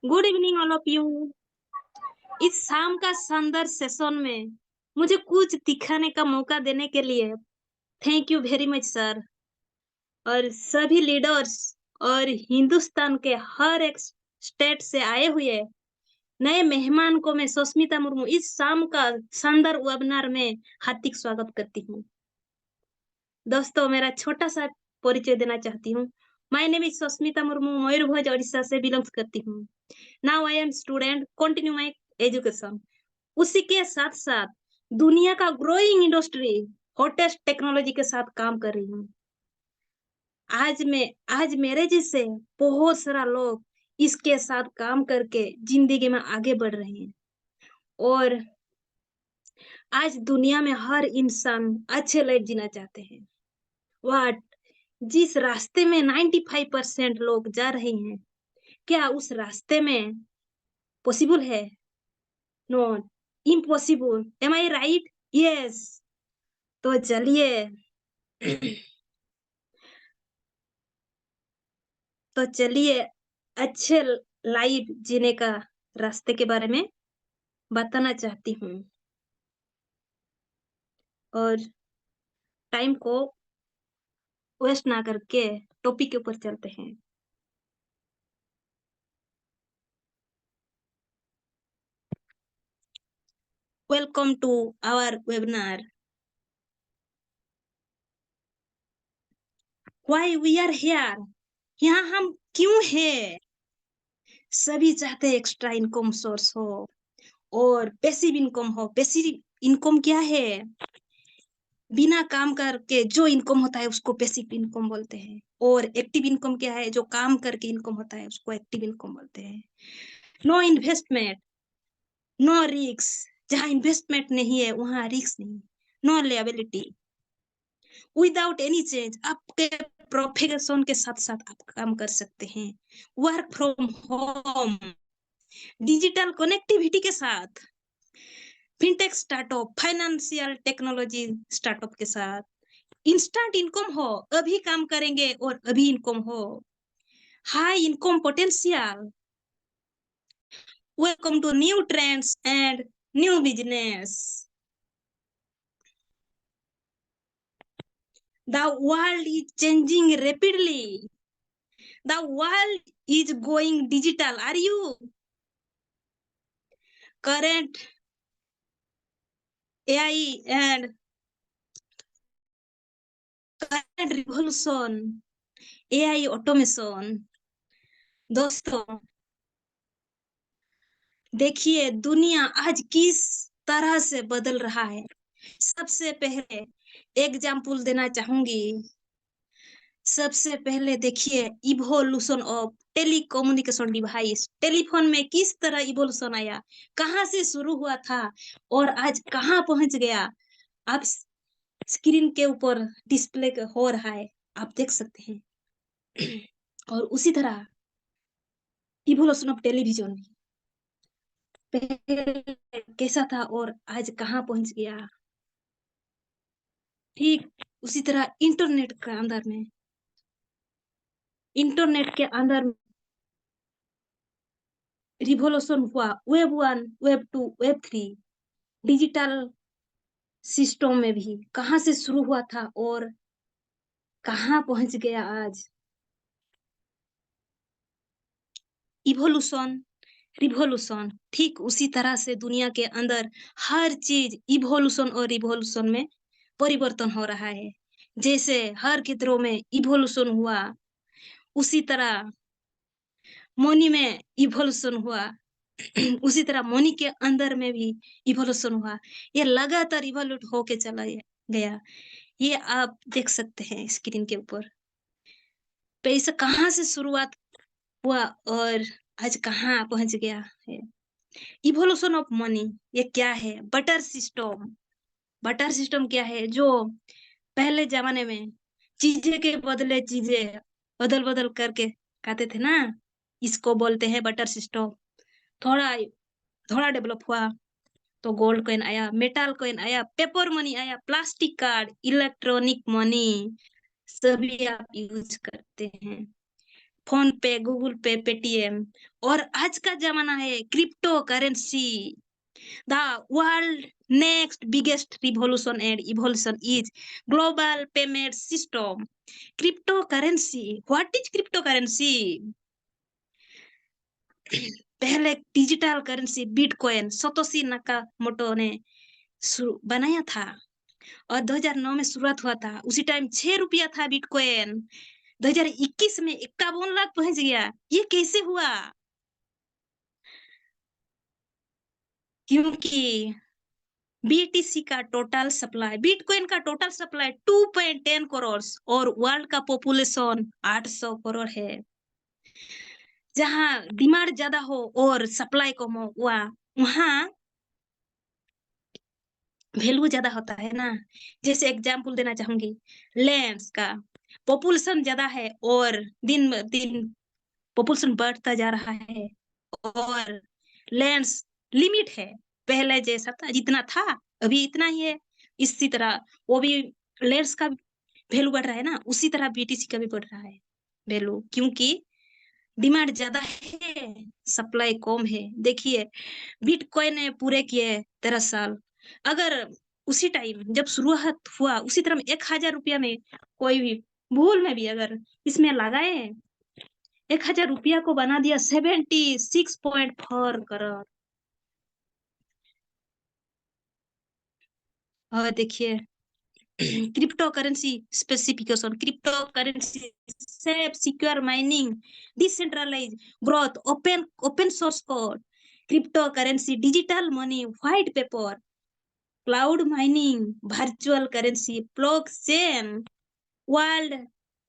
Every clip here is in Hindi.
Good evening all of you. इस शाम का शानदार सेशन में मुझे कुछ दिखाने का मौका देने के लिए thank you very much sir. और सभी लीडर्स और हिंदुस्तान के हर एक स्टेट से आए हुए नए मेहमान को मैं सुष्मिता मुर्मू इस शाम का शानदार वेबिनार में हार्दिक स्वागत करती हूँ। दोस्तों, मेरा छोटा सा परिचय देना चाहती हूँ। My name is Sushmita Murmu, Mayurbhanj Orissa से बिलोंग्स करती हूँ। Now I am student, continue my education. उसी के साथ साथ दुनिया का ग्रोइंग इंडस्ट्री हॉटेस्ट टेक्नोलॉजी के साथ काम कर रही हूँ। आज मेरे जैसे बहुत सारा लोग इसके साथ काम करके जिंदगी में आगे बढ़ रहे हैं। और आज दुनिया में हर इंसान अच्छे लाइफ जीना चाहते हैं। वाट जिस रास्ते में 95% लोग जा रहे हैं, क्या उस रास्ते में पॉसिबल है? Not impossible. Am I right? Yes. तो चलिए तो चलिए अच्छे लाइफ जीने का रास्ते के बारे में बताना चाहती हूँ। और टाइम को वेस्ट ना करके टॉपिक के ऊपर चलते हैं। Welcome to our webinar. Why we are here? यहाँ हम क्यों हैं? सभी चाहते हैं एक्स्ट्रा इनकम सोर्स हो और पैसिव इनकम हो। पैसिव इनकम क्या है? बिना काम करके जो इनकम होता है उसको पैसिव इनकम बोलते हैं। और एक्टिव इनकम क्या है? जो काम करके इनकम होता है उसको एक्टिव इनकम बोलते हैं। No investment, no risk. जहां इन्वेस्टमेंट नहीं है वहां रिस्क नहीं। No liability. Without any change आपके प्रोफेशन के साथ साथ आप काम कर सकते हैं। Work from home, digital connectivity के साथ, fintech startup, financial technology startup के साथ, इंस्टेंट इनकम हो, अभी काम करेंगे और अभी इनकम हो। High income potential. Welcome to new trends and new business. The world is changing rapidly. The world is going digital. Are you? Current AI and current revolution, AI automation. दोस्तों, देखिए दुनिया आज किस तरह से बदल रहा है। सबसे पहले एग्जाम्पल देना चाहूंगी। सबसे पहले देखिए evolution of telecommunication device. Telephone में किस तरह इवोल्यूशन आया, कहाँ से शुरू हुआ था और आज कहाँ पहुंच गया। आप स्क्रीन के ऊपर डिस्प्ले हो रहा है, आप देख सकते हैं। और उसी तरह इवोल्यूशन ऑफ टेलीविजन पहले कैसा था और आज कहाँ पहुंच गया। ठीक उसी तरह इंटरनेट के अंदर रिवोल्यूशन हुआ। Web 1, web 2, web 3। Digital system में भी कहाँ से शुरू हुआ था और कहाँ पहुंच गया आज। इवोल्यूशन, रिवोल्यूशन, ठीक उसी तरह से दुनिया के अंदर हर चीज इवोल्यूशन और रिवोल्यूशन में परिवर्तन हो रहा है। जैसे हर क्षेत्रों में इवोल्यूशन हुआ, उसी तरह मनी में इवोल्यूशन हुआ। उसी तरह मनी के अंदर में भी इवोल्यूशन हुआ। ये लगातार इवोल्यूट होके चला गया। ये आप देख सकते हैं स्क्रीन के ऊपर। पैसा कहाँ से शुरुआत हुआ और आज कहाँ पहुंच गया है। इवोल्यूशन ऑफ मनी, ये क्या है? Butter system. बटर सिस्टम क्या है? जो पहले जमाने में चीजें के बदले चीजें बदल बदल करके खाते थे ना, इसको बोलते हैं बटर सिस्टम। थोड़ा थोड़ा डेवलप हुआ तो गोल्ड कॉइन आया, मेटल कॉइन आया, पेपर मनी आया, प्लास्टिक कार्ड, इलेक्ट्रॉनिक मनी, सभी आप यूज करते हैं। फोन पे, गूगल पे, पेटीएम। और आज का जमाना है crypto currency. The world next biggest revolution and evolution is global payment system. Crypto currency, what is crypto currency? पहले digital currency bitcoin Satoshi Nakamoto ने बनाया था और 2009 में शुरुआत हुआ था। उसी टाइम 6 रुपया था बिटकॉइन। 2021 में 51 लाख पहुंच गया। ये कैसे हुआ? क्योंकि बीटीसी का टोटल सप्लाई, बिटकॉइन का टोटल सप्लाई 2.10 करोड़ और वर्ल्ड का पॉपुलेशन 800 करोड़ है। जहां डिमांड ज्यादा हो और सप्लाई कम हो, वहां वैल्यू ज्यादा होता है ना। जैसे एग्जांपल देना चाहूंगी, लैंड्स का पॉपुलेशन ज्यादा है और दिन ब दिन पॉपुलेशन बढ़ता जा रहा है और लैंड्स लिमिट है। पहले जैसा था जितना था अभी इतना ही है। इसी तरह वो भी लैंड्स का वैल्यू बढ़ रहा है ना, उसी तरह बीटीसी का भी बढ़ रहा है वैल्यू, क्योंकि डिमांड ज्यादा है, सप्लाई कम है। देखिए बिटकॉइन ने पूरे किए 13 साल। अगर उसी टाइम जब शुरुआत हुआ उसी तरह 1,000 रुपया में कोई भी भूल में भी अगर इसमें लगाए, 1,000 रुपया को बना दिया 76.4 करोड़। और देखिए crypto currency specification, crypto currency safe secure mining decentralise growth open source code. Crypto currency digital money white paper cloud mining virtual currency blockchain world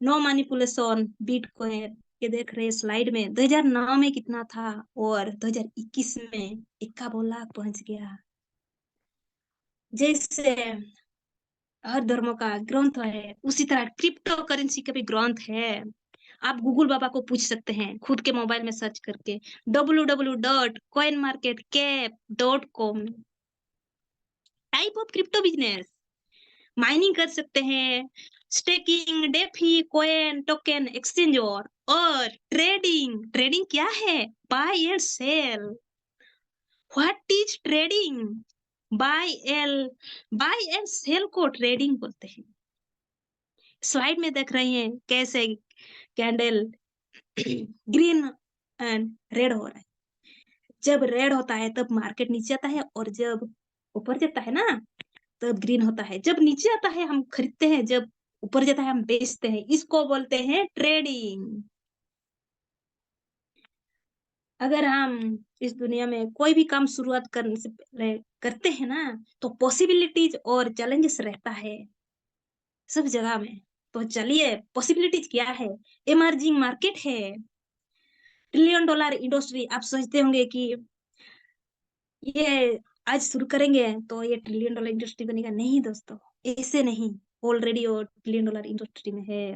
no manipulation bitcoin. ये देख रहे हैं स्लाइड में 2009 में कितना था और 2021 में 51 लाख पहुंच गया। जैसे हर धर्मों का ग्रंथ है उसी तरह क्रिप्टो करेंसी का भी ग्रंथ है। आप गूगल बाबा को पूछ सकते हैं खुद के मोबाइल में सर्च करके www.coinmarketcap.com। Type of crypto business, mining कर सकते हैं, staking, DeFi, coin, token, exchange और ट्रेडिंग। ट्रेडिंग क्या है? Buy and sell. What is trading? Buy L buy and sell को ट्रेडिंग बोलते हैं। स्लाइड में देख रहे हैं कैसे कैंडल ग्रीन एंड रेड हो रहा है। जब रेड होता है तब मार्केट नीचे आता है और जब ऊपर जाता है ना तब ग्रीन होता है। जब नीचे आता है हम खरीदते हैं, जब ऊपर जाता है हम बेचते हैं। इसको बोलते हैं ट्रेडिंग। अगर हम इस दुनिया में कोई भी काम शुरुआत करने से पहले करते हैं ना तो पॉसिबिलिटीज और चैलेंजेस रहता है सब जगह में। तो चलिए पॉसिबिलिटीज क्या है? इमर्जिंग मार्केट है, $1 ट्रिलियन इंडस्ट्री। आप सोचते होंगे कि ये आज शुरू करेंगे तो ये $1 ट्रिलियन इंडस्ट्री बनेगा। नहीं दोस्तों, ऐसे नहीं। ऑलरेडी वो $1 ट्रिलियन इंडस्ट्री में है।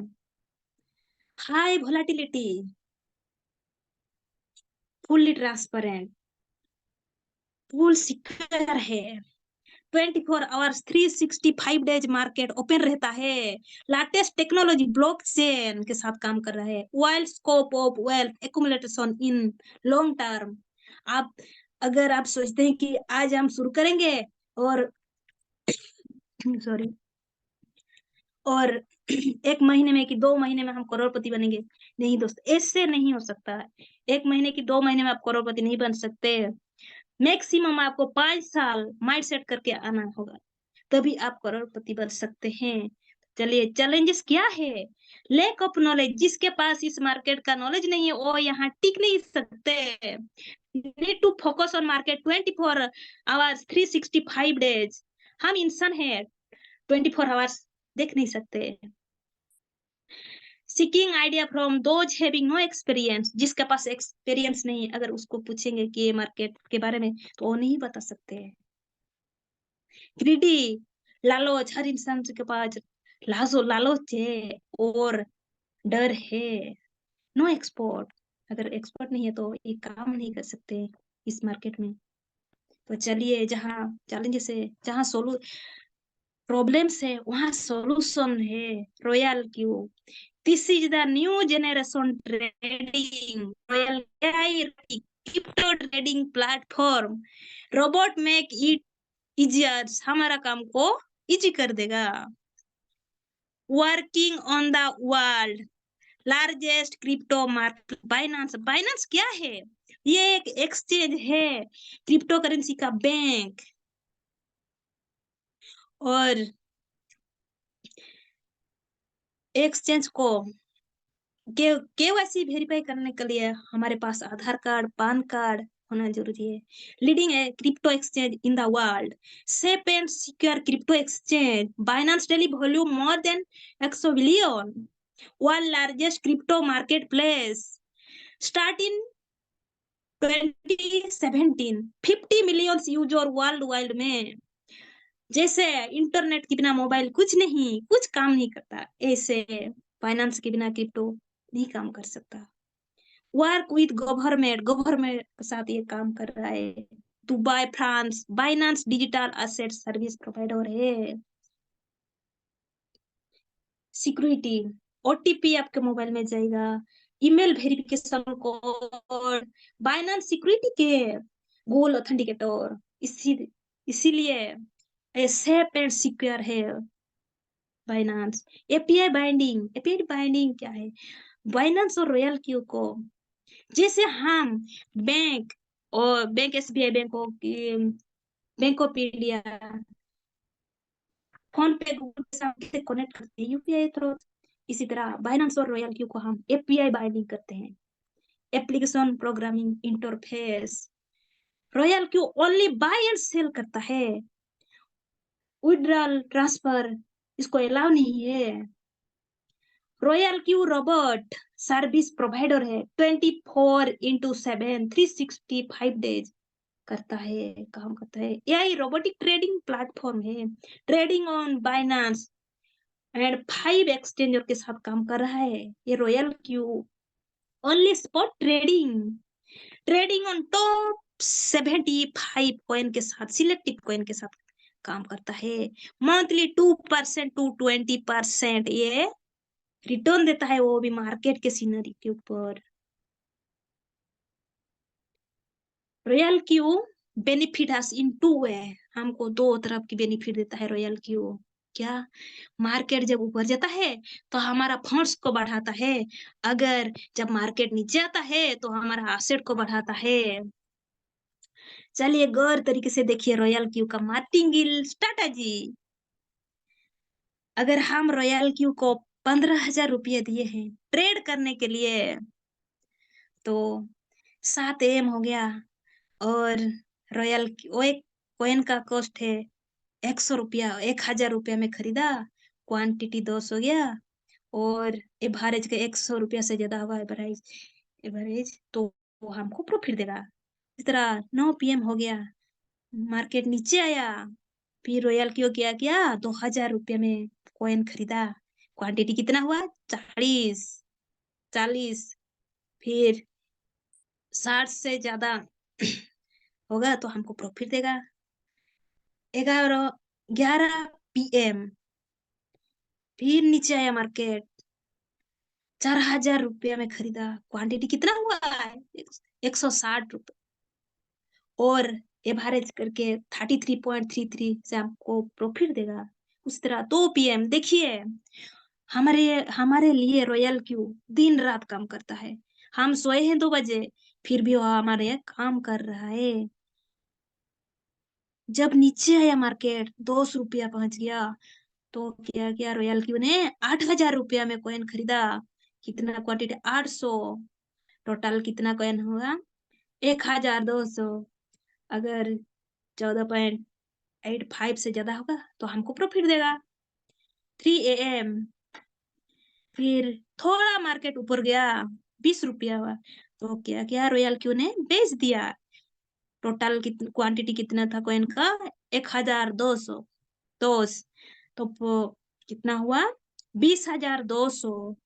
High volatility, fully transparent, full secure है, 24 आवर्स 365 डेज मार्केट ओपन रहता है। लेटेस्ट टेक्नोलॉजी ब्लॉकचेन के साथ काम कर रहा है। Wild scope of wealth accumulation in long term. आप अगर आप सोचते हैं कि आज हम शुरू करेंगे और सॉरी और 1 महीने में कि 2 महीने में हम करोड़पति बनेंगे, नहीं दोस्त, ऐसे नहीं हो सकता है। 1 महीने की 2 महीने में आप करोड़पति नहीं बन सकते। मैक्सिमम आपको 5 साल माइंड सेट करके आना होगा, तभी आप करोड़पति बन सकते हैं। चलिए चैलेंजेस क्या है? लैक ऑफ नॉलेज, जिसके पास इस मार्केट का नॉलेज नहीं है वो यहाँ टिक नहीं सकते। Need to focus on market 24 hours 365 days. हम इंसान हैं, 24 आवर्स देख नहीं सकते। Seeking idea from those having no experience, जिसके पास एक्सपीरियंस नहीं, अगर उसको पूछेंगे कि ये मार्केट के बारे में तो वो नहीं बता सकते। ग्रीडी, लालच, हर इंसान के पास लालच है और डर है। नो एक्सपर्ट, अगर एक्सपर्ट नहीं है तो ये काम नहीं कर सकते इस मार्केट में। तो चलिए जहाँ चैलेंजेस है, जहाँ सोलू प्रॉब्लम्स है वहां सॉल्यूशन है। Royal Q, this is the new generation trading royal AI crypto trading platform. Robot make it easier, हमारा काम को इजी कर देगा। Working on the world largest crypto market Binance. Binance क्या है? ये एक एक्सचेंज है, क्रिप्टो करेंसी का बैंक। और एक्सचेंज को केवाईसी वेरीफाई करने के लिए हमारे पास आधार कार्ड, पैन कार्ड होना जरूरी है। लीडिंग है crypto exchange in the world, safe and secure crypto exchange. Binance daily volume more than 100 billion, world largest crypto market place, start in 2017, 50 million user world wide में। जैसे इंटरनेट के बिना मोबाइल कुछ नहीं, कुछ काम नहीं करता, ऐसे फाइनेंस के बिना क्रिप्टो नहीं काम कर सकता। वर्क विद गवर्नमेंट, गवर्नमेंट के साथ ये काम कर रहा है। Dubai France, Binance digital asset service provider है। सिक्योरिटी, ओटीपी आपके मोबाइल में जाएगा, email verification code, Binance security के गूगल ऑथेंटिकेटर। इसीलिए ये सेफ एंड सिक्योर है Binance. API binding, API binding क्या है? बाइनांस और रॉयल क्यू को, जैसे हम बैंक और बैंक, एसबीआई बैंक हो, बैंक ऑफ इंडिया, फोन पे, गूगल पे साथ कनेक्ट करते हैं यूपीआई थ्रू, इसी तरह बाइनांस और रॉयल क्यू को हम एपीआई बाइंडिंग करते हैं, application programming interface. Royal Q only buy and sell करता है, विड्रॉल ट्रांसफर इसको अलाउ नहीं है। Royal Q robot service provider है, 24/7 365 डेज करता है, काम करता है। एआई रोबोटिक ट्रेडिंग प्लेटफॉर्म है, trading on Binance and 5 exchanger के साथ काम कर रहा है। ये Royal Q only spot trading, trading on top 75 coin के साथ, सिलेक्टिव कॉइन के साथ काम करता है। मंथली 2% टू 20% ये रिटर्न देता है, वो भी मार्केट के सीनरी के ऊपर। रॉयल क्यू बेनिफिट अस इन टू वे, हमको दो तरफ की बेनिफिट देता है रॉयल क्यू। क्या? मार्केट जब ऊपर जाता है तो हमारा फंड्स को बढ़ाता है, अगर जब मार्केट नीचे आता है तो हमारा एसेट को बढ़ाता है। चलिए गौर तरीके से देखिए रॉयल क्यू का मार्केटिंग स्ट्रेटजी। अगर हम रॉयल क्यू को 15,000 रुपये दिए हैं ट्रेड करने के लिए, तो 7 AM हो गया, और रॉयल वो एक कॉइन का कॉस्ट है 100 रुपया, 1,000 रुपया में खरीदा, क्वांटिटी 10 हो गया, और एवरेज के 100 रुपया से ज्यादा हुआ एवरेज, एवरेज तो वो हमको प्रॉफिट देगा। इस तरह 9 PM हो गया, मार्केट नीचे आया, फिर रॉयल क्यों क्या किया, 2,000 रुपये में कॉइन खरीदा, क्वांटिटी कितना हुआ, 40, फिर 60 से ज्यादा होगा तो हमको प्रॉफिट देगा। 11 11 PM फिर नीचे आया मार्केट, 4,000 रुपया में खरीदा, क्वांटिटी कितना हुआ, 160 रुपये, और एवरेज करके 33.33 से आपको प्रॉफिट देगा। उस तरह 2 PM देखिए, हमारे हमारे लिए रॉयल क्यू दिन रात काम करता है। हम सोए हैं 2 बजे, फिर भी वो हमारे काम कर रहा है। जब नीचे आया मार्केट 10 रुपया पहुंच गया, तो क्या किया रॉयल क्यू ने, 8,000 रुपया में कॉइन खरीदा, कितना क्वांटिटी, 800, टोटल कितना कॉइन हुआ, 1,200। अगर 14.85 से ज्यादा होगा तो हमको प्रॉफिट देगा। 3 AM फिर थोड़ा मार्केट ऊपर गया, 20 रुपया हुआ, तो क्या किया रॉयल क्यू ने, बेच दिया। टोटल क्वांटिटी कितना था कॉइन का, 1,200, 10, तो कितना हुआ, 20,200।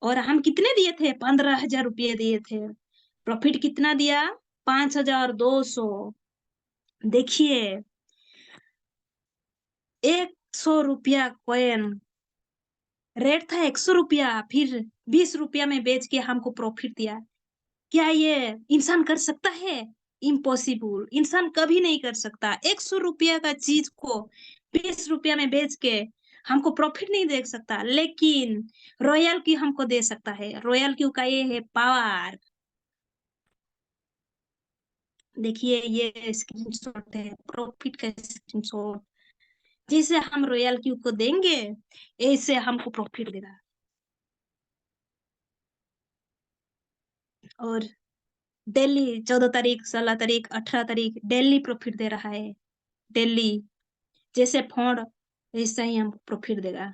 और हम कितने दिए थे, 15,000 रुपये दिए थे, प्रॉफिट कितना दिया, 5,200। देखिए 100 रुपया कॉइन, रेट था 100 रुपया, फिर 20 रुपया में बेच के हमको प्रॉफिट दिया। क्या ये इंसान कर सकता है? इम्पॉसिबल, इंसान कभी नहीं कर सकता। 100 रुपया का चीज को 20 रुपया में बेच के हमको प्रॉफिट नहीं दे सकता, लेकिन रॉयल क्यू हमको दे सकता है। रॉयल क्यू का ये है पावर। देखिए ये स्क्रीनशॉट है, प्रॉफिट का स्क्रीनशॉट। जैसे हम रॉयल क्यू को देंगे, ऐसे हमको प्रॉफिट देगा। और डेली 14 तारीख, 16 तारीख, 18 तारीख डेली प्रॉफिट दे रहा है। डेली जैसे फंड वैसा ही हमको प्रॉफिट देगा।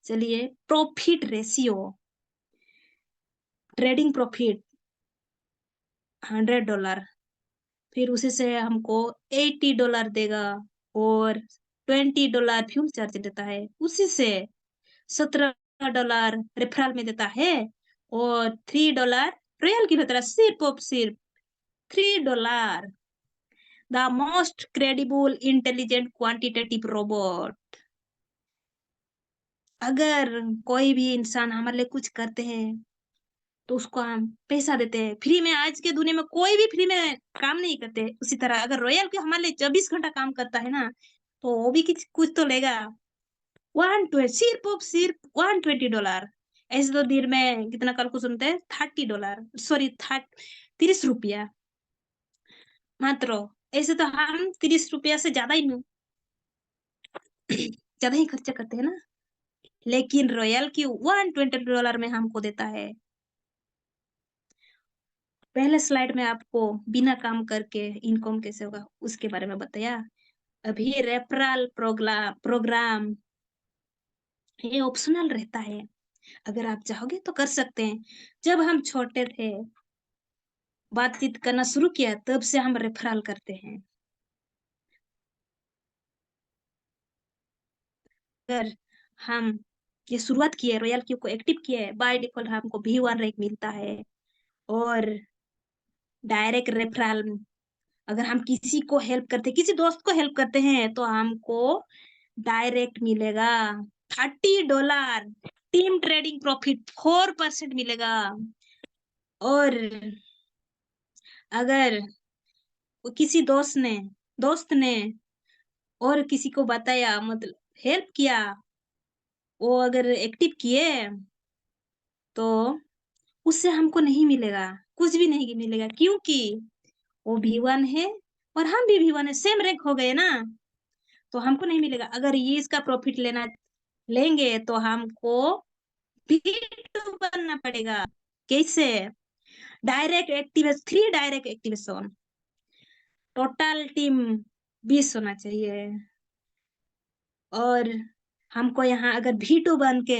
चलिए, प्रॉफिट रेशियो, ट्रेडिंग प्रॉफिट $100, फिर उसी से हमको $80 देगा, और $20 फ्यूल चार्ज देता है। उसी से $17 रेफरल में देता है, और $3 रॉयल की तरह, सिर्फ और सिर्फ $3। The most credible intelligent quantitative robot. अगर कोई भी इंसान हमारे लिए कुछ करते हैं तो उसको हम पैसा देते हैं फ्री में। आज के दुनिया में कोई भी फ्री में काम नहीं करते। उसी तरह अगर रॉयल के हमारे लिए 24 घंटा काम करता है ना, तो वो भी कुछ तो लेगा। 120, सिर्फ $120। ऐसे तो दिन में कितना कल को सुनते हैं, $30, सॉरी 30 रुपया मात्र। ऐसे तो हम 30 रुपया से ज्यादा ही ज्यादा ही खर्चा करते हैं ना, लेकिन रॉयल की $120 में हमको देता है। पहले स्लाइड में आपको बिना काम करके इनकम कैसे होगा उसके बारे में बताया। अभी रेफरल प्रोग्राम ये ऑप्शनल रहता है, अगर आप चाहोगे तो कर सकते हैं। जब हम छोटे थे, बातचीत करना शुरू किया, तब से हम रेफरल करते हैं। अगर हम ये शुरुआत किए, रॉयल क्यू को एक्टिव किए, बाय डिफॉल्ट हमको V1 रैंक मिलता है। और डायरेक्ट रेफरल, अगर हम किसी को हेल्प करते, किसी दोस्त को हेल्प करते हैं, तो हमको डायरेक्ट मिलेगा $30। टीम ट्रेडिंग प्रॉफिट 4% मिलेगा। और अगर किसी दोस्त ने और किसी को बताया, मतलब हेल्प किया, वो अगर एक्टिव किए, तो उससे हमको नहीं मिलेगा, कुछ भी नहीं मिलेगा, क्योंकि वो V1 है और हम भी V1 है, सेम रैंक हो गए ना। तो हमको नहीं मिलेगा। अगर ये इसका प्रॉफिट लेंगे तो हमको V2 बनना पड़ेगा। कैसे? Direct activation, 3 direct activation, total team 20 होना चाहिए। और हमको यहाँ अगर V2 बन के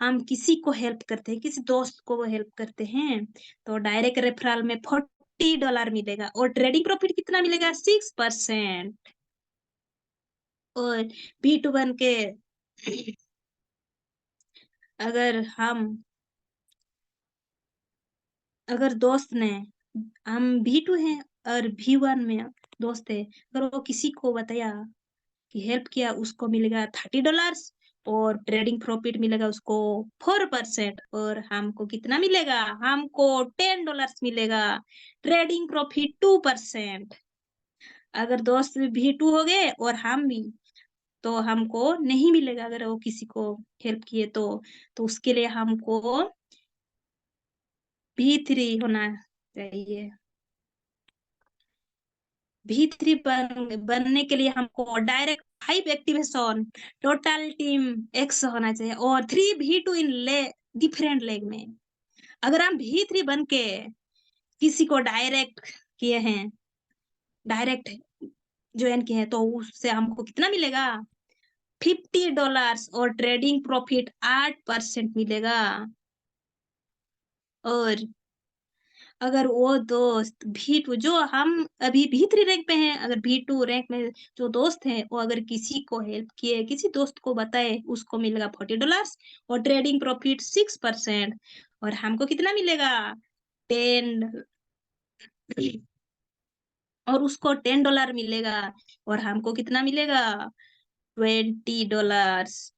हम किसी को हेल्प करते हैं, किसी दोस्त को हेल्प करते हैं, तो डायरेक्ट रेफरल में $40 मिलेगा, और ट्रेडिंग प्रॉफिट कितना मिलेगा? 6%। और V2 बन के अगर अगर दोस्त ने, हम V2 हैं और V1 में दोस्त है, अगर वो किसी को बताया कि हेल्प किया, उसको मिलेगा $30, और ट्रेडिंग प्रॉफिट मिलेगा उसको 4%। और हमको कितना मिलेगा? हमको $10 मिलेगा, ट्रेडिंग प्रॉफिट 2%। अगर दोस्त भी V2 हो गए और हम भी, तो हमको नहीं मिलेगा। अगर वो किसी को हेल्प किए तो उसके लिए हमको V3 होना चाहिए। V3 बनने के लिए हमको direct 5 activation, total team X होना चाहिए, और 3 V2 इन डिफरेंट लेग में। अगर हम V3 बन के किसी को डायरेक्ट किए हैं, डायरेक्ट ज्वाइन किए हैं, तो उससे हमको कितना मिलेगा? $50, और ट्रेडिंग प्रॉफिट 8% मिलेगा। और अगर वो दोस्त V2, जो हम अभी V3 रैंक पे हैं, अगर V2 रैंक में जो दोस्त हैं, वो अगर किसी को हेल्प किए, किसी दोस्त को बताए, उसको मिलेगा $40, और ट्रेडिंग प्रॉफिट 6%। और हमको कितना मिलेगा? 10, और उसको $10 मिलेगा, और हमको कितना मिलेगा? $20।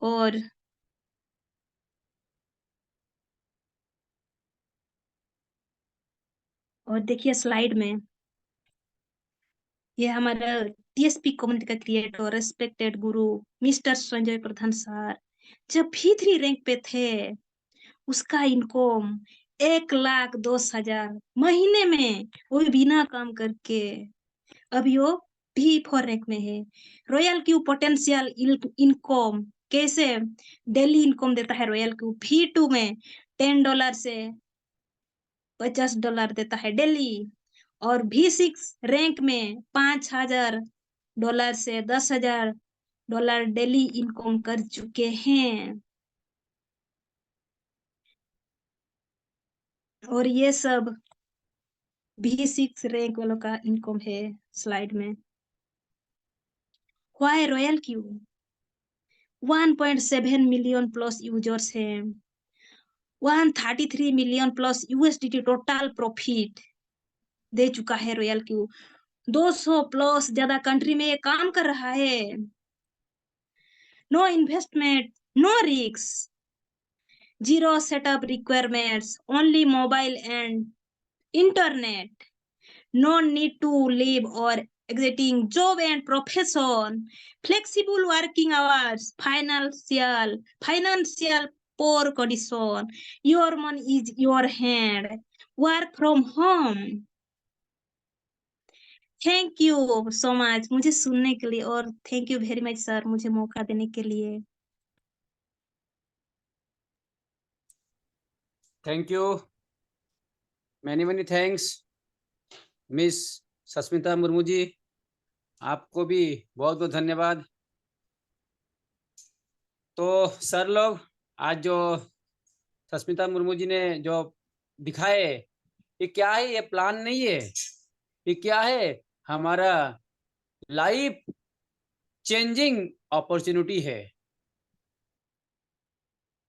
और देखिए स्लाइड में, ये हमारा टीएसपी कम्युनिटी का क्रिएटर, रेस्पेक्टेड गुरु मिस्टर संजय प्रधान सर, जब भी 3 रैंक पे थे, उसका इनकम 1,10,000 महीने में, वो भी बिना काम करके। अभी वो भी 4 रैंक में है। रॉयल क्यू पोटेंशियल इनकम कैसे डेली इनकम देता है? रॉयल क्यू V2 में $10 से $50 देता है डेली, और V6 रैंक में $5,000 से $10,000 डेली इनकम कर चुके हैं। और ये सब V6 रैंक वालों का इनकम है स्लाइड में। Why royal Q? 1.7 million plus users हैं, 133 million plus USDT total profit दे चुका है रॉयल क्यू। 200 प्लस ज्यादा कंट्री में ये काम कर रहा है। No investment, no risk, zero setup requirements, only mobile and internet, no need to leave or exiting job and profession, flexible working hours, financial poor condition, your money is your hand, work from home। Thank you so much मुझे सुनने के लिए, और thank you very much sir मुझे मौका देने के लिए। Thank you, many many thanks miss Sasmita Murmu ji, आपको भी बहुत बहुत धन्यवाद। तो सर लोग, आज जो सस्मिता मुर्मू जी ने जो दिखाए, ये क्या है? ये प्लान नहीं है, ये क्या है? हमारा लाइफ चेंजिंग अपॉर्चुनिटी है।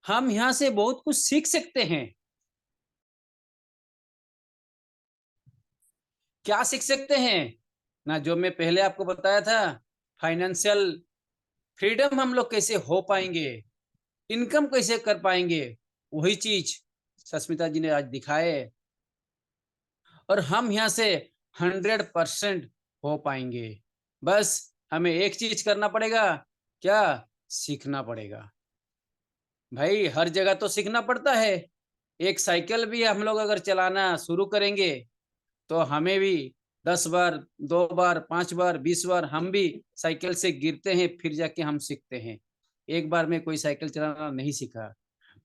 हम यहाँ से बहुत कुछ सीख सकते हैं। क्या सीख सकते हैं ना? जो मैं पहले आपको बताया था, फाइनेंशियल फ्रीडम हम लोग कैसे हो पाएंगे, इनकम कैसे कर पाएंगे, वही चीज सस्मिता जी ने आज दिखाए, और हम यहाँ से 100% हो पाएंगे। बस हमें एक चीज करना पड़ेगा, क्या? सीखना पड़ेगा। भाई हर जगह तो सीखना पड़ता है। एक साइकिल भी हम लोग अगर चलाना शुरू करेंगे तो हमें भी 10 बार, 2 बार, 5 बार, 20 बार हम भी साइकिल से गिरते हैं, फिर जाके हम सीखते हैं। एक बार में कोई साइकिल चलाना नहीं सीखा।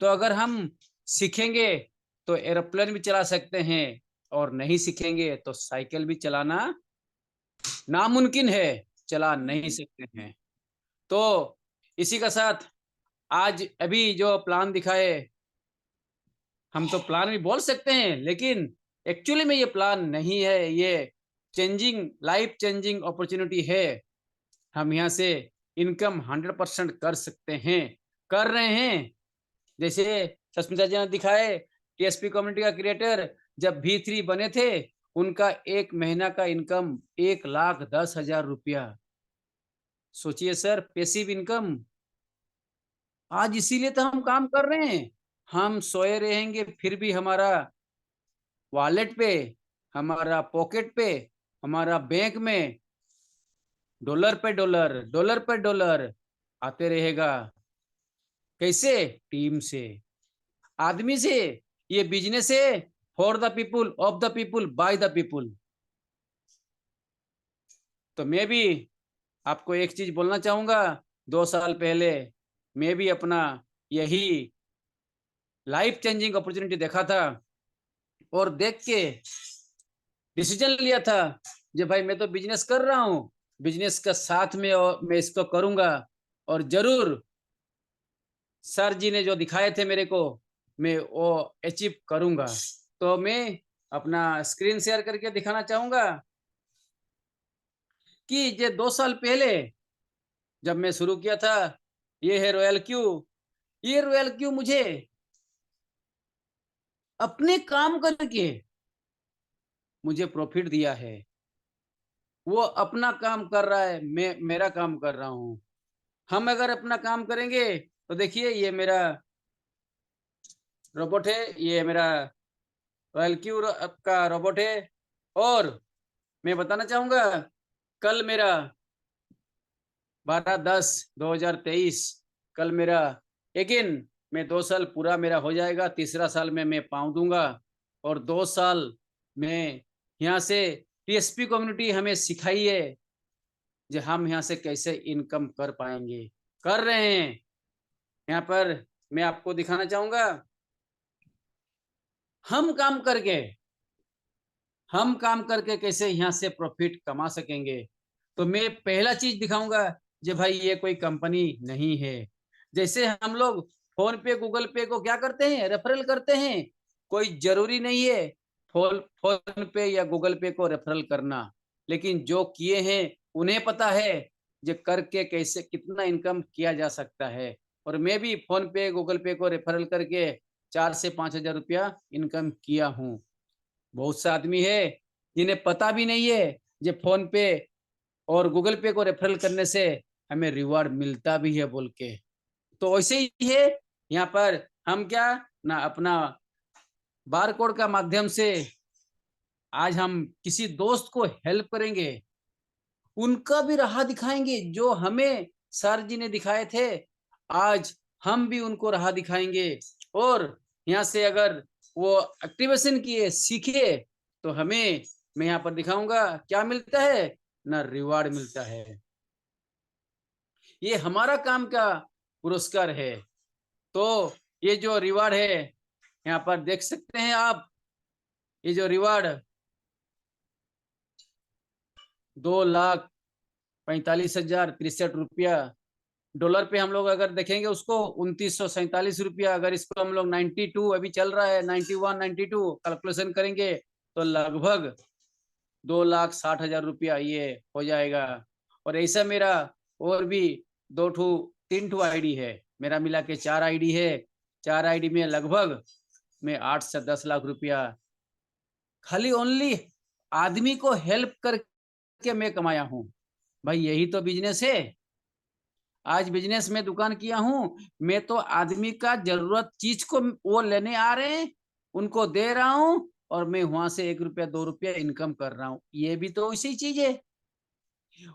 तो अगर हम सीखेंगे तो एरोप्लेन भी चला सकते हैं, और नहीं सीखेंगे तो साइकिल भी चलाना नामुमकिन है, चला नहीं सकते हैं। तो इसी का साथ आज अभी जो प्लान दिखाए, हम तो प्लान भी बोल सकते हैं, लेकिन एक्चुअली में ये प्लान नहीं है, ये चेंजिंग लाइफ चेंजिंग अपॉर्चुनिटी है। हम यहाँ से इनकम 100% कर सकते हैं, कर रहे हैं। जैसे सस्मिता जी ने दिखाए, टीएसपी कम्युनिटी का क्रिएटर जब V3 बने थे, उनका एक महीना का इनकम 1,10,000 रुपया। सोचिए सर, पैसिव इनकम। आज इसीलिए तो हम काम कर रहे हैं। हम सोए रहेंगे फिर भी हमारा वॉलेट पे, हमारा पॉकेट पे, हमारा बैंक में डॉलर पे डॉलर, डॉलर पे डॉलर आते रहेगा। कैसे? टीम से, आदमी से। ये बिजनेस है for the people, of the people, by the people. तो मैं भी आपको एक चीज बोलना चाहूंगा, 2 साल पहले मैं भी अपना यही लाइफ चेंजिंग अपॉर्चुनिटी देखा था, और देख के डिसीजन लिया था, जब भाई मैं तो बिजनेस कर रहा हूँ, बिजनेस का साथ में और मैं इसको करूंगा, और जरूर सर जी ने जो दिखाए थे मेरे को, मैं वो अचीव करूंगा। तो मैं अपना स्क्रीन शेयर करके दिखाना चाहूंगा कि ये 2 साल पहले जब मैं शुरू किया था, ये है रॉयल क्यू। ये रॉयल क्यू मुझे अपने काम करके मुझे प्रॉफिट दिया है। वो अपना काम कर रहा है, मैं मेरा काम कर रहा हूँ। हम अगर अपना काम करेंगे तो देखिए ये मेरा रोबोट है, ये मेरा रॉयल क्यू का रोबोट है। और मैं बताना चाहूँगा कल मेरा 12/10/2023 कल मेरा लेकिन मैं 2 साल पूरा मेरा हो जाएगा, तीसरा साल में मैं पाँव दूँगा और 2 साल में यहाँ से टीएसपी कम्युनिटी हमें सिखाई है जो हम यहाँ से कैसे इनकम कर पाएँगे, कर रहे हैं। यहाँ पर मैं आपको दिखाना चाहूँगा हम काम करके हम काम करके कैसे यहाँ से प्रॉफिट कमा सकेंगे। तो मैं पहला चीज दिखाऊंगा जो भाई ये कोई कंपनी नहीं है। जैसे हम लोग फोन पे गूगल पे को क्या करते हैं, रेफरल करते हैं। कोई जरूरी नहीं है फोन पे या गूगल पे को रेफरल करना, लेकिन जो किए हैं उन्हें पता है जो करके कैसे कितना इनकम किया जा सकता है। और मैं भी फोन पे गूगल पे को रेफरल करके 4 से 5 हजार रुपया इनकम किया हूँ। बहुत से आदमी है जिन्हें पता भी नहीं है जो फोन पे और गूगल पे को रेफरल करने से हमें रिवार्ड मिलता भी है बोल के। तो वैसे ही है यहाँ पर हम क्या ना अपना बार कोड का माध्यम से आज हम किसी दोस्त को हेल्प करेंगे, उनका भी राह दिखाएंगे जो हमें सर जी ने दिखाए थे। आज हम भी उनको राह दिखाएंगे और यहाँ से अगर वो एक्टिवेशन किए सीखे तो हमें मैं यहाँ पर दिखाऊंगा क्या मिलता है ना, रिवार्ड मिलता है। ये हमारा काम का पुरस्कार है। तो ये जो रिवार्ड है यहाँ पर देख सकते हैं आप, ये जो रिवार्ड 2,45,063 डॉलर पे हम लोग अगर देखेंगे उसको 2,947 रुपया, अगर इसको हम लोग 92 अभी चल रहा है 91 92 कैलकुलेशन करेंगे तो लगभग 2,60,000 रुपया ये हो जाएगा। और ऐसा मेरा और भी 3 ठू आईडी है, मेरा मिला के 4 आईडी है। 4 आईडी में लगभग मैं 8 से 10 लाख रुपया खाली ओनली आदमी को हेल्प करके मैं कमाया हूँ। भाई यही तो बिजनेस है। आज बिजनेस में दुकान किया हूँ, मैं तो आदमी का जरूरत चीज को वो लेने आ रहे हैं, उनको दे रहा हूँ और मैं वहां से 1 रुपया 2 रुपया इनकम कर रहा हूँ। ये भी तो इसी चीज है।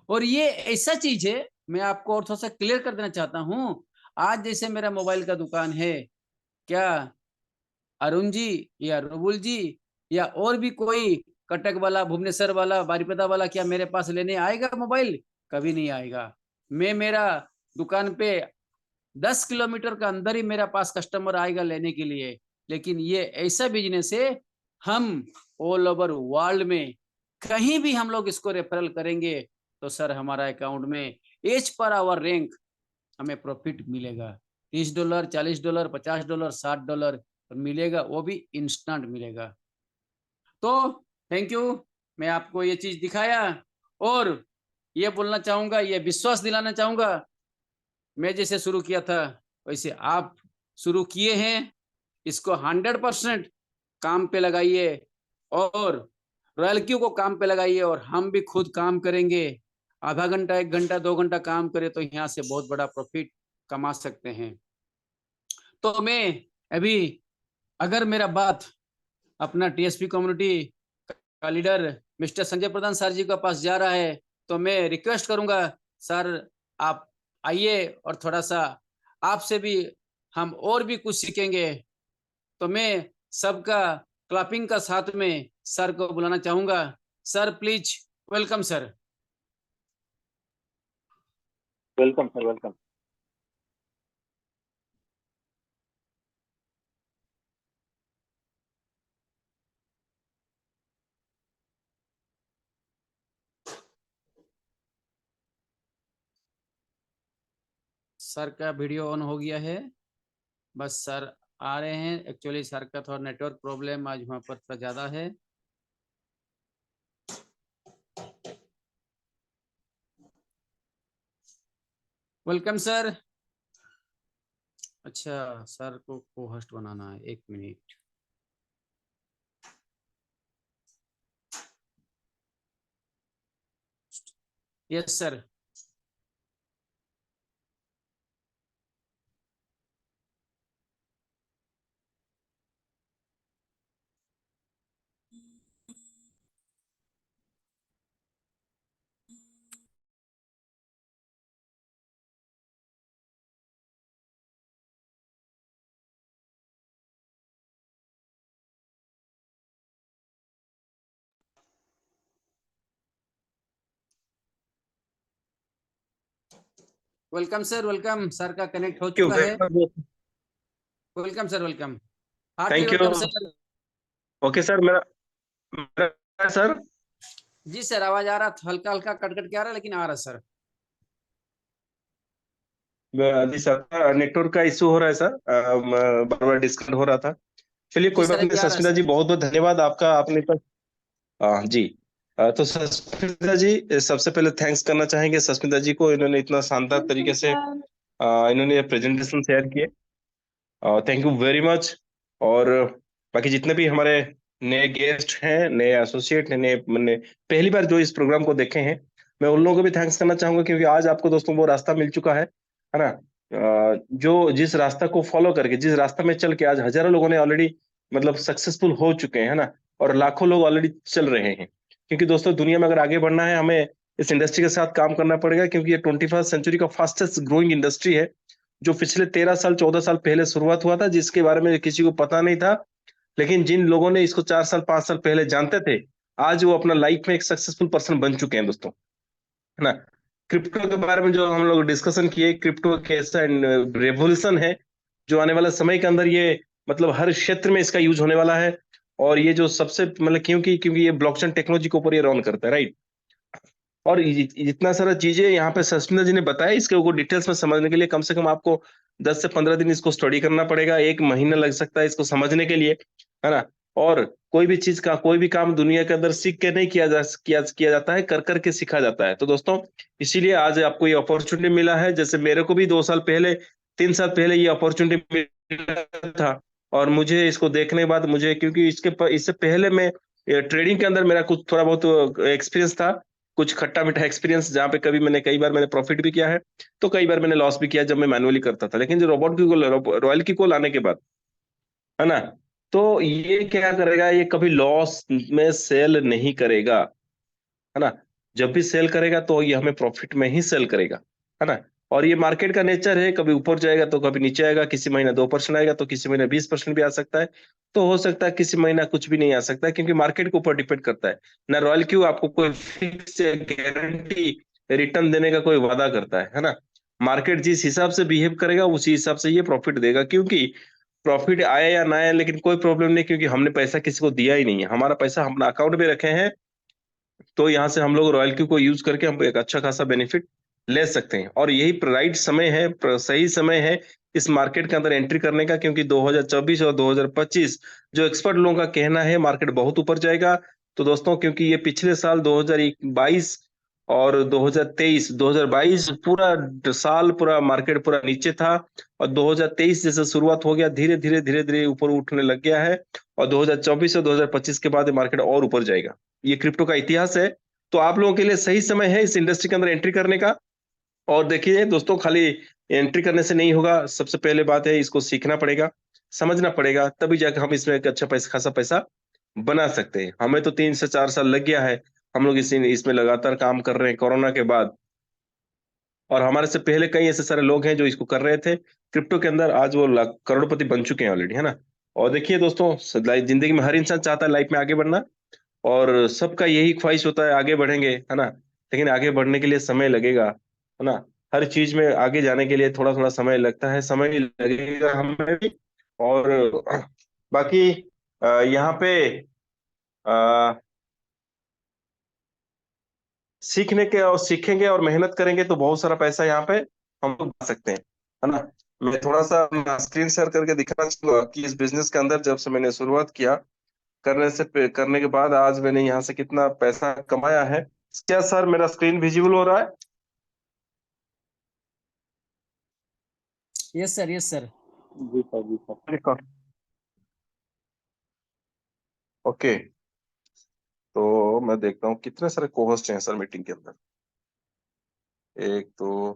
और ये ऐसा चीज है, मैं आपको और थोड़ा सा क्लियर कर देना चाहता हूँ। आज जैसे मेरा मोबाइल का दुकान है, क्या अरुण जी या रुबुल जी या और भी कोई कटक वाला, भुवनेश्वर वाला, बारिपदा वाला क्या मेरे पास लेने आएगा मोबाइल? कभी नहीं आएगा। मैं मेरा दुकान पे 10 किलोमीटर का अंदर ही मेरा पास कस्टमर आएगा लेने के लिए। लेकिन ये ऐसा बिजनेस है, हम ऑल ओवर वर्ल्ड में कहीं भी हम लोग इसको रेफरल करेंगे तो सर हमारा अकाउंट में एज पर आवर रैंक हमें प्रॉफिट मिलेगा। $30, $40, $50, $60 मिलेगा, वो भी इंस्टेंट मिलेगा। तो थैंक यू, मैं आपको ये चीज दिखाया और ये बोलना चाहूंगा, ये विश्वास दिलाना चाहूंगा, मैं जैसे शुरू किया था वैसे आप शुरू किए हैं। इसको 100% काम पे लगाइए और रॉयल क्यू को काम पे लगाइए और हम भी खुद काम करेंगे। आधा घंटा 1 घंटा 2 घंटा काम करें तो यहाँ से बहुत बड़ा प्रॉफिट कमा सकते हैं। तो मैं अभी अगर मेरा बात अपना टीएसपी कम्युनिटी का लीडर मिस्टर संजय प्रधान सर जी के पास जा रहा है तो मैं रिक्वेस्ट करूंगा सर आप आइए और थोड़ा सा आपसे भी हम और भी कुछ सीखेंगे। तो मैं सबका क्लैपिंग का साथ में सर को बुलाना चाहूंगा। Sir please welcome sir. Welcome sir, welcome. Sir का वीडियो ऑन हो गया है, बस सर आ रहे हैं। एक्चुअली सर का थोड़ा नेटवर्क प्रॉब्लम आज वहाँ पर थोड़ा ज़्यादा है। Welcome sir. अच्छा सर को होस्ट बनाना है, 1 minute. Yes sir. Welcome sir, welcome. Sir का कनेक्ट हो चुका है। Welcome sir, welcome. Heartily thank you. Welcome sir. Okay sir, मेरा मेरा सर। जी सर, आवाज आ रहा था, हल्का हल्का कट कट के आ रहा है, लेकिन आ रहा सर। जी सर, नेटवर्क का इशू हो रहा है सर, बार बार डिस्कनेक्ट हो रहा था। चलिए जी कोई बात सर, नहीं। अभी आ रहा है सस्मिता जी सर। बहुत बहुत धन्यवाद आपका, आपने तो जी। तो सस्मिता जी, सबसे पहले थैंक्स करना चाहेंगे सस्मिता जी को, इन्होंने इतना शानदार तरीके से इन्होंने प्रेजेंटेशन शेयर किए। Thank you very much. और बाकी जितने भी हमारे नए गेस्ट हैं, नए एसोसिएट हैं, नए पहली बार जो इस प्रोग्राम को देखे हैं, मैं उन लोगों को भी थैंक्स करना चाहूंगा, क्योंकि आज आपको दोस्तों वो रास्ता मिल चुका है ना। जो जिस रास्ता को फॉलो करके, जिस रास्ता में चल के आज हजारों लोगों ने ऑलरेडी मतलब सक्सेसफुल हो चुके हैं, है ना। और लाखों लोग ऑलरेडी चल रहे हैं, क्योंकि दोस्तों दुनिया में अगर आगे बढ़ना है, हमें इस इंडस्ट्री के साथ काम करना पड़ेगा, क्योंकि ये 21st सेंचुरी का फास्टेस्ट ग्रोइंग इंडस्ट्री है, जो पिछले 13 साल 14 साल पहले शुरुआत हुआ था, जिसके बारे में किसी को पता नहीं था। लेकिन जिन लोगों ने इसको 4 साल 5 साल पहले जानते थे, आज वो अपना लाइफ में एक सक्सेसफुल पर्सन बन चुके हैं दोस्तों, है ना। क्रिप्टो के बारे में जो हम लोग डिस्कशन किए, क्रिप्टो कैसा रेवोल्यूशन है, जो आने वाला समय के अंदर ये मतलब हर क्षेत्र में इसका यूज होने वाला है। और ये जो सबसे मतलब क्योंकि क्योंकि ये ब्लॉकचेन टेक्नोलॉजी के ऊपर ये रन करता है, राइट। और जितना सारा चीजें यहाँ पे सस्मिता जी ने बताया, इसके ऊपर डिटेल्स में समझने के लिए कम से कम आपको 10 से 15 दिन इसको स्टडी करना पड़ेगा, 1 महीना लग सकता है इसको समझने के लिए, है ना। और कोई भी चीज का कोई भी काम दुनिया के अंदर सीख के नहीं किया जाता है, कर करके सीखा जाता है। तो दोस्तों, इसीलिए आज आपको ये अपॉर्चुनिटी मिला है। जैसे मेरे को भी 2 साल पहले 3 साल पहले ये अपॉर्चुनिटी मिला था, और मुझे इसको देखने के बाद मुझे, क्योंकि इससे पहले मैं ट्रेडिंग के अंदर मेरा कुछ थोड़ा बहुत एक्सपीरियंस था, कुछ खट्टा मीठा एक्सपीरियंस, जहाँ पे कई बार मैंने प्रॉफिट भी किया है, तो कई बार मैंने लॉस भी किया जब मैं मैनुअली करता था। लेकिन जो रॉयल की को लाने के बाद, है ना, तो ये क्या करेगा, ये कभी लॉस में सेल नहीं करेगा, है ना। जब भी सेल करेगा तो ये हमें प्रॉफिट में ही सेल करेगा, है ना। और ये मार्केट का नेचर है, कभी ऊपर जाएगा तो कभी नीचे आएगा, किसी महीना 2% आएगा तो किसी महीना 20% भी आ सकता है, तो हो सकता है किसी महीना कुछ भी नहीं आ सकता है, क्योंकि मार्केट के ऊपर डिपेंड करता है ना। रॉयल क्यू आपको कोई फिक्स गारंटी रिटर्न देने का कोई वादा करता है ना। मार्केट जिस हिसाब से बिहेव करेगा उसी हिसाब से ये प्रॉफिट देगा, क्योंकि प्रॉफिट आए या ना आए, लेकिन कोई प्रॉब्लम नहीं, क्योंकि हमने पैसा किसी को दिया ही नहीं है, हमारा पैसा हम अकाउंट में रखे हैं। तो यहाँ से हम लोग रॉयल क्यू को यूज करके हम एक अच्छा खासा बेनिफिट ले सकते हैं, और यही राइट समय है, सही समय है इस मार्केट के अंदर एंट्री करने का, क्योंकि 2024 और 2025 जो एक्सपर्ट लोगों का कहना है, मार्केट बहुत ऊपर जाएगा। तो दोस्तों, क्योंकि ये पिछले साल 2022 और 2022 पूरा साल पूरा मार्केट पूरा नीचे था, और 2023 जैसे शुरुआत हो गया, धीरे धीरे धीरे धीरे ऊपर उठने लग गया है, और 2024 और 2025 के बाद मार्केट और ऊपर जाएगा। ये क्रिप्टो का इतिहास है। तो आप लोगों के लिए सही समय है इस इंडस्ट्री के अंदर एंट्री करने का। और देखिए दोस्तों, खाली एंट्री करने से नहीं होगा, सबसे पहले बात है इसको सीखना पड़ेगा, समझना पड़ेगा, तभी जाकर हम इसमें एक अच्छा पैसा खासा पैसा बना सकते हैं। हमें तो 3 से 4 साल लग गया है, हम लोग इसमें लगातार काम कर रहे हैं कोरोना के बाद, और हमारे से पहले कई ऐसे सारे लोग हैं जो इसको कर रहे थे क्रिप्टो के अंदर, आज वो करोड़पति बन चुके हैं ऑलरेडी, है ना। और देखिए दोस्तों, जिंदगी में हर इंसान चाहता है लाइफ में आगे बढ़ना, और सबका यही ख्वाहिश होता है आगे बढ़ेंगे, है ना। लेकिन आगे बढ़ने के लिए समय लगेगा, है ना। हर चीज में आगे जाने के लिए थोड़ा थोड़ा समय लगता है, समय लगेगा हमें भी। और बाकी यहाँ पे अ, सीखेंगे और मेहनत करेंगे तो बहुत सारा पैसा यहाँ पे हम लोग बना सकते हैं, है ना। मैं थोड़ा सा स्क्रीन शेयर करके दिखाना चाहूंगा कि इस बिजनेस के अंदर जब से मैंने शुरुआत किया, करने के बाद आज मैंने यहाँ से कितना पैसा कमाया है। क्या सर मेरा स्क्रीन विजिबल हो रहा है? Yes sir, yes sir. जी सर, जी सर। ओके, तो मैं देखता हूँ कितने सारे कोहोस्ट हैं सर मीटिंग के अंदर। 1 2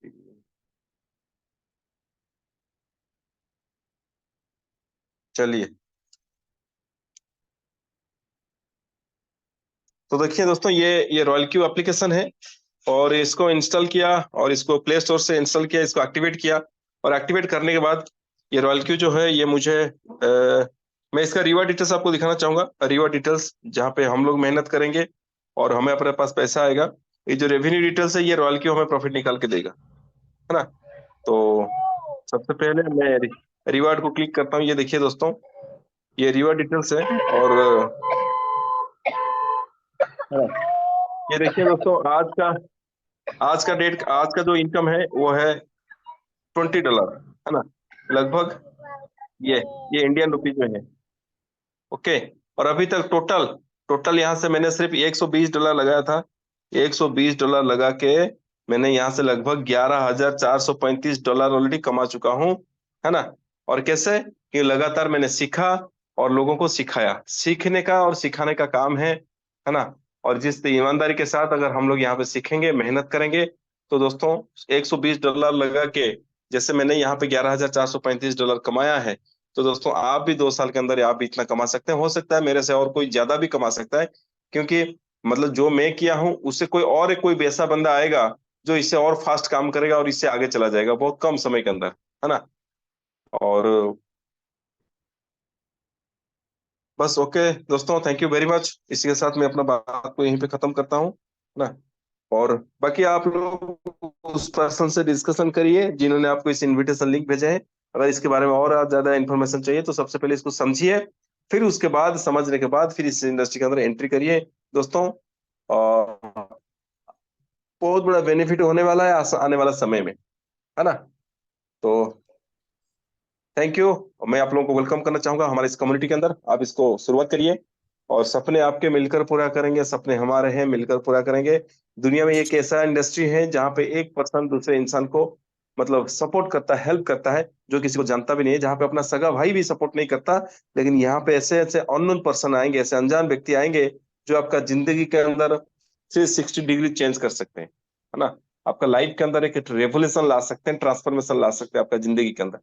3। चलिए, तो देखिए दोस्तों, ये रॉयल क्यू एप्लीकेशन है और इसको इंस्टॉल किया और इसको प्ले स्टोर से इंस्टॉल किया, इसको एक्टिवेट किया और एक्टिवेट करने के बाद ये रॉयल क्यू जो है ये मुझे मैं इसका रिवार्ड डिटेल्स आपको दिखाना चाहूंगा। रिवार्ड डिटेल्स जहाँ पे हम लोग मेहनत करेंगे और हमें अपने पास पैसा आएगा। ये जो रेवेन्यू डिटेल्स है ये रॉयल क्यू हमें प्रॉफिट निकाल के देगा, है ना। तो सबसे पहले मैं रिवार्ड को क्लिक करता हूँ। ये देखिए दोस्तों, ये रिवार्ड डिटेल्स है और ये देखिए दोस्तों, आज का जो इनकम है वो है $20, है ना, लगभग ये इंडियन रुपीज में है। ओके, और अभी तक टोटल यहाँ से मैंने सिर्फ $120 लगाया था। $120 लगा के मैंने यहाँ से लगभग $11,435 ऑलरेडी कमा चुका हूँ, है ना। और कैसे कि लगातार मैंने सीखा और लोगों को सिखाया। सीखने का और सिखाने का काम है ना। और जिस ईमानदारी के साथ अगर हम लोग यहाँ पे सीखेंगे, मेहनत करेंगे, तो दोस्तों $120 लगा के जैसे मैंने यहाँ पे $11,435 कमाया है, तो दोस्तों आप भी 2 साल के अंदर आप भी इतना कमा सकते हैं। हो सकता है मेरे से और कोई ज्यादा भी कमा सकता है, क्योंकि मतलब जो मैं किया हूं उससे कोई वैसा बंदा आएगा जो इससे और फास्ट काम करेगा और इससे आगे चला जाएगा बहुत कम समय के अंदर, है ना। और बस ओके दोस्तों, थैंक यू वेरी मच। इसी के साथ मैं अपना बात को यहीं पे खत्म करता हूँ, है ना। और बाकी आप लोग उस पर्सन से डिस्कशन करिए जिन्होंने आपको इस इनविटेशन लिंक भेजा है। अगर इसके बारे में और ज्यादा इन्फॉर्मेशन चाहिए तो सबसे पहले इसको समझिए, फिर उसके बाद समझने के बाद फिर इस इंडस्ट्री के अंदर एंट्री करिए दोस्तों। और बहुत बड़ा बेनिफिट होने वाला है आने वाला समय में, है ना। तो थैंक यू। मैं आप लोगों को वेलकम करना चाहूंगा हमारे इस कम्युनिटी के अंदर। आप इसको शुरुआत करिए और सपने आपके मिलकर पूरा करेंगे, सपने हमारे हैं मिलकर पूरा करेंगे। दुनिया में एक ऐसा इंडस्ट्री है जहाँ पे एक पर्सन दूसरे इंसान को मतलब सपोर्ट करता है, हेल्प करता है, जो किसी को जानता भी नहीं है, जहाँ पे अपना सगा भाई भी सपोर्ट नहीं करता। लेकिन यहाँ पे ऐसे ऐसे अननोन पर्सन आएंगे, ऐसे अनजान व्यक्ति आएंगे जो आपका जिंदगी के अंदर 360 डिग्री चेंज कर सकते हैं, है ना। आपका लाइफ के अंदर एक रेवोल्यूशन ला सकते हैं, ट्रांसफॉर्मेशन ला सकते हैं आपका जिंदगी के अंदर।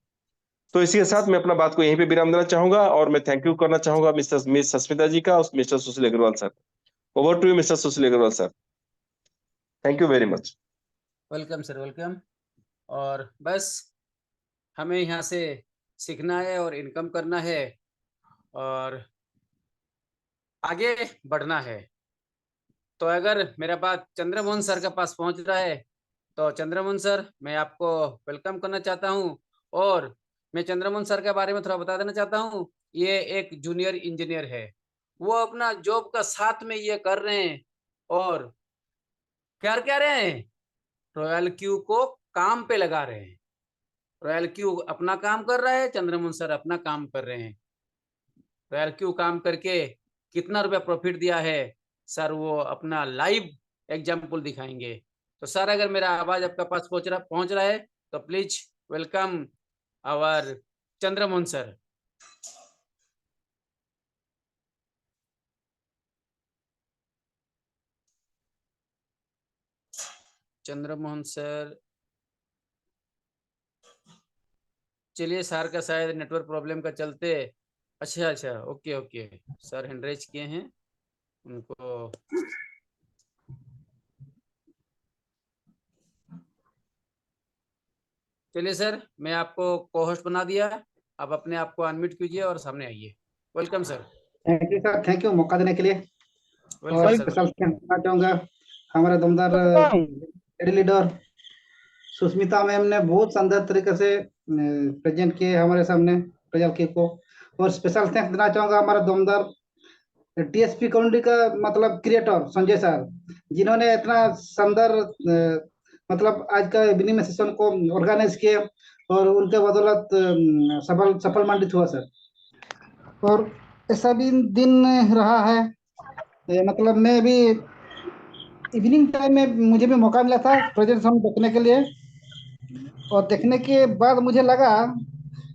तो इसी के साथ मैं अपना बात को यहीं पे विराम देना चाहूंगा और मैं थैंक यू करना चाहूंगा मिस सस्मिता जी का और mister Sushil Agarwal sir. Over to you mister Sushil Agarwal sir, thank you very much. Welcome sir, welcome. और बस हमें यहाँ से सीखना है और इनकम करना है और आगे बढ़ना है। तो अगर मेरा बात चंद्रमोहन सर के पास पहुंच रहा है तो चंद्रमोहन सर, मैं आपको वेलकम करना चाहता हूं और मैं चंद्रमोहन सर के बारे में थोड़ा बता देना चाहता हूं। ये एक जूनियर इंजीनियर है। वो अपना जॉब का साथ में ये कर रहे हैं और क्या रहे हैं, रॉयल क्यू को काम पे लगा रहे हैं। रॉयल क्यू अपना काम कर रहा है, चंद्रमोहन सर अपना काम कर रहे हैं। रॉयल क्यू काम करके कितना रुपया प्रॉफिट दिया है सर, वो अपना लाइव एग्जाम्पल दिखाएंगे। तो सर, अगर मेरा आवाज आपका पास पहुंच रहा है तो please welcome our Chandramohan sir. Chandramohan sir, चलिए, सर का शायद नेटवर्क प्रॉब्लम का चलते। अच्छा, okay okay, sir hand raise किए हैं उनको। चलिए सर, मैं आपको को होस्ट बना दिया। आप अपने आप को अनम्यूट कीजिए और सामने आइए। Welcome sir. Thank you sir, thank you मौका देने के लिए। और वेलकम सर। स्पेशल थैंक्स करना चाहूंगा हमारे दमदार लेडी लीडर सुष्मिता मैम ने बहुत शानदार तरीके से प्रेजेंट किए हमारे सामने प्रजल के को। और स्पेशल थैंक्स देना चाहूंगा हमारा दमदार टीएसपी कम्युनिटी का मतलब क्रिएटर संजय सर, जिन्होंने इतना शानदार मतलब आज का इवनिंग सेशन को ऑर्गेनाइज किए और उनके बदौलत सफल मंडित हुआ सर। और ऐसा भी दिन रहा है, मतलब मैं भी इवनिंग टाइम में मुझे भी मौका मिला था प्रेजेंटेशन देखने के लिए। और देखने के बाद मुझे लगा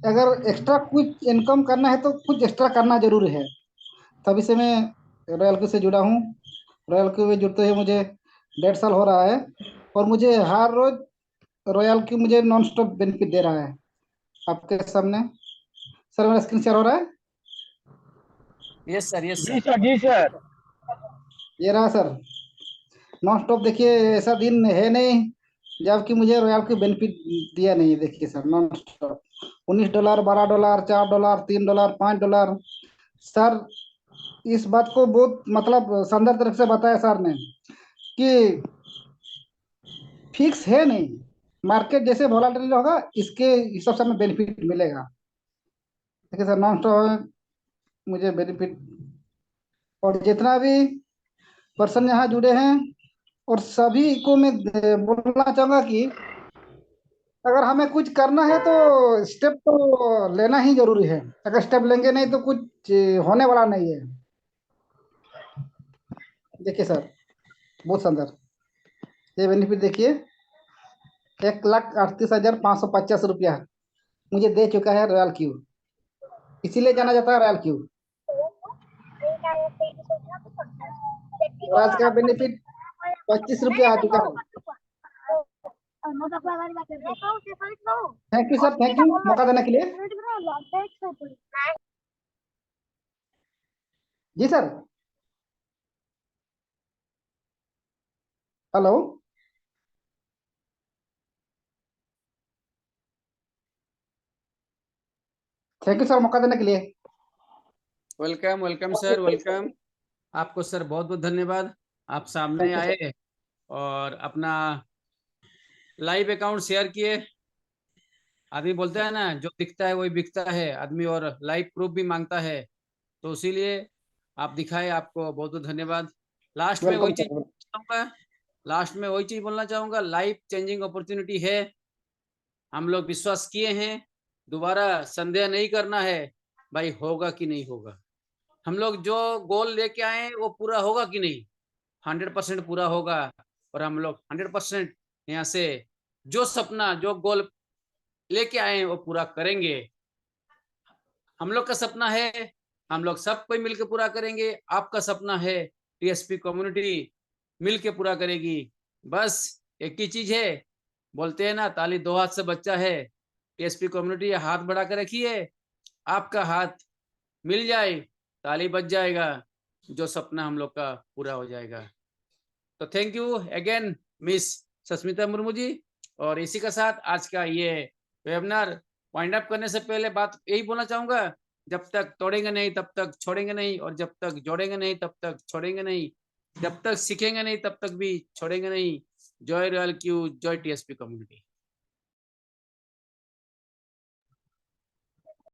अगर एक्स्ट्रा कुछ इनकम करना है तो कुछ एक्स्ट्रा करना जरूर है। तभी से मैं रॉयल क्यू से जुड़ा हूँ। रॉयल क्यू में जुड़ते हुए मुझे 1.5 साल हो रहा है। और मुझे हर रोज रॉयल क्यू मुझे नॉन स्टॉप बेनिफिट दे रहा है आपके सामने। सर मेरा स्क्रीन शेयर हो रहा है? यस सर, यस जी सर। सर, जी सर। ये रहा सर नॉन स्टॉप। देखिए ऐसा दिन है नहीं जबकि मुझे रॉयल क्यू बेनिफिट दिया नहीं है। देखिए सर नॉन स्टॉप $19, $12, $4, $3, $5 सर। इस बात को बहुत मतलब शानदार तरह से बताया सर ने कि फिक्स है नहीं, मार्केट जैसे वोलाटिल होगा इसके हिसाब से हमें बेनिफिट मिलेगा। देखिए सर नॉन स्टॉप मुझे बेनिफिट, और जितना भी पर्सन यहाँ जुड़े हैं और सभी को मैं बोलना चाहूंगा कि अगर हमें कुछ करना है तो स्टेप तो लेना ही जरूरी है। अगर स्टेप लेंगे नहीं तो कुछ होने वाला नहीं है। देखिए सर बहुत शानदार ये बेनिफिट देखिए, 1,38,550 मुझे दे चुका है रॉयल क्यू। इसीलिए जाना जाता है रॉयल क्यू। और आज का बेनिफिट ₹25 आ चुका है। Thank you sir, thank you मौका देने के लिए। जी sir, hello. Thank you sir मौका देने के लिए। Welcome, welcome sir, welcome. आपको सर बहुत बहुत धन्यवाद। आप सामने Thank you, आए और अपना लाइव अकाउंट शेयर किए। आदमी बोलते हैं ना, जो दिखता है वही बिकता है आदमी, और लाइव प्रूफ भी मांगता है। तो इसीलिए आप दिखाए, आपको बहुत बहुत धन्यवाद। लास्ट में वही वेलकम चीज सर। चाहूंगा, लास्ट में वही चीज बोलना चाहूंगा, लाइफ चेंजिंग अपॉर्चुनिटी है। हम लोग विश्वास किए हैं, दोबारा संदेह नहीं करना है भाई होगा कि नहीं होगा। हम लोग जो गोल लेके आए वो पूरा होगा कि नहीं, 100% पूरा होगा। और हम लोग 100% यहाँ से जो सपना जो गोल लेके आए हैं वो पूरा करेंगे। हम लोग का सपना है, हम लोग सब कोई मिलकर पूरा करेंगे। आपका सपना है, टीएसपी कम्युनिटी मिलके पूरा करेगी। बस एक ही चीज है, बोलते हैं ना ताली दो हाथ से बच्चा है। टीएसपी कम्युनिटी हाथ बढ़ा कर रखिए, आपका हाथ मिल जाए ताली बज जाएगा, जो सपना हम लोग का पूरा हो जाएगा। तो thank you again miss Sasmita Murmu ji. और इसी के साथ आज का ये वेबिनार वाइंड अप करने से पहले बात यही बोलना चाहूंगा, जब तक तोड़ेंगे नहीं तब तक छोड़ेंगे नहीं, और जब तक जोड़ेंगे नहीं तब तक छोड़ेंगे नहीं, जब तक सीखेंगे नहीं तब तक भी छोड़ेंगे नहीं। Joy royal Q, Joy TSP community.